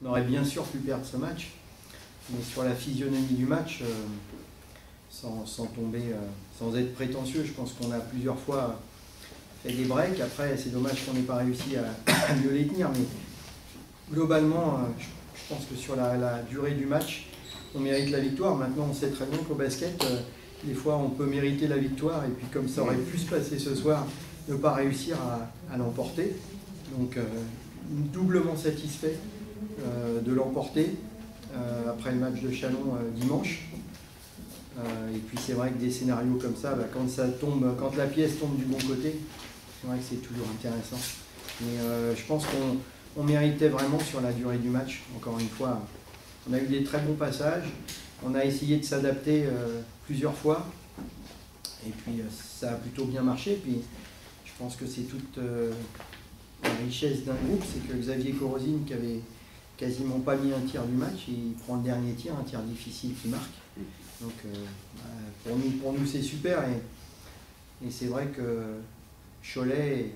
On aurait bien sûr pu perdre ce match, mais sur la physionomie du match, sans tomber, sans être prétentieux, je pense qu'on a plusieurs fois fait des breaks. Après, c'est dommage qu'on n'ait pas réussi à mieux les tenir, mais globalement, je pense que sur la durée du match, on mérite la victoire. Maintenant, on sait très bien qu'au basket, des fois, on peut mériter la victoire, et puis comme ça aurait pu se passer ce soir, ne pas réussir à l'emporter. Donc, doublement satisfait de l'emporter après le match de Châlons dimanche. Et puis c'est vrai que des scénarios comme ça, quand ça tombe, quand la pièce tombe du bon côté, c'est vrai que c'est toujours intéressant. Mais je pense qu'on méritait vraiment sur la durée du match. Encore une fois, on a eu des très bons passages, on a essayé de s'adapter plusieurs fois, et puis ça a plutôt bien marché. Puis je pense que c'est toute la richesse d'un groupe, c'est que Xavier Corozine, qui avait quasiment pas mis un tir du match, il prend le dernier tir, un tir difficile qui marque. Donc pour nous c'est super, et c'est vrai que Cholet,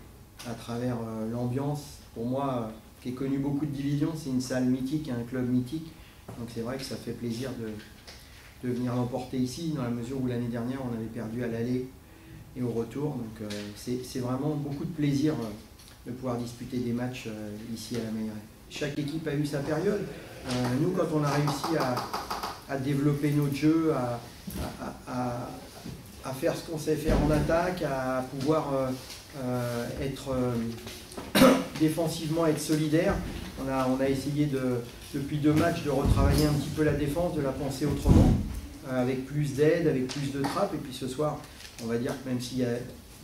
à travers l'ambiance, pour moi, qui est connu beaucoup de divisions, c'est une salle mythique, un club mythique. Donc c'est vrai que ça fait plaisir de venir l'emporter ici, dans la mesure où l'année dernière on avait perdu à l'aller et au retour. Donc c'est vraiment beaucoup de plaisir de pouvoir disputer des matchs ici à la Meilleraie. Chaque équipe a eu sa période. Nous, quand on a réussi à développer notre jeu, à faire ce qu'on sait faire en attaque, à pouvoir être défensivement être solidaire, on a essayé depuis 2 matchs de retravailler un petit peu la défense, de la penser autrement, avec plus d'aide, avec plus de trappes. Et puis ce soir, on va dire que même s'il y a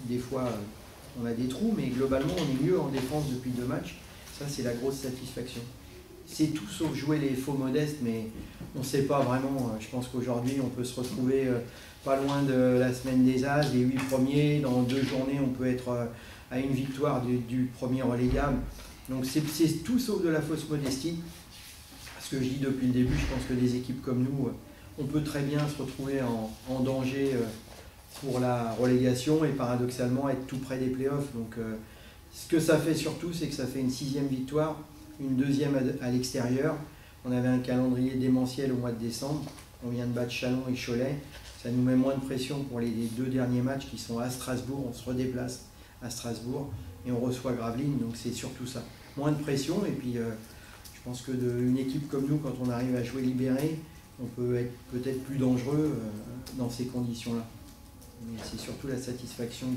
des fois on a des trous, mais globalement on est mieux en défense depuis 2 matchs. Ça, c'est la grosse satisfaction. C'est tout sauf jouer les faux modestes, mais on ne sait pas vraiment. Je pense qu'aujourd'hui, on peut se retrouver pas loin de la semaine des As, les 8 premiers. Dans 2 journées, on peut être à une victoire du premier relégable. Donc c'est tout sauf de la fausse modestie. Ce que je dis depuis le début, je pense que des équipes comme nous, on peut très bien se retrouver en danger pour la relégation et paradoxalement être tout près des playoffs. Donc ce que ça fait surtout, c'est que ça fait une 6e victoire, une 2e à l'extérieur. On avait un calendrier démentiel au mois de décembre. On vient de battre Châlons et Cholet. Ça nous met moins de pression pour les 2 derniers matchs qui sont à Strasbourg. On se redéplace à Strasbourg et on reçoit Gravelines. Donc c'est surtout ça. Moins de pression. Et puis je pense qu'une équipe comme nous, quand on arrive à jouer libéré, on peut être peut-être plus dangereux dans ces conditions-là. Mais c'est surtout la satisfaction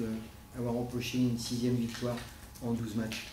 d'avoir empoché une 6e victoire en 12 matchs.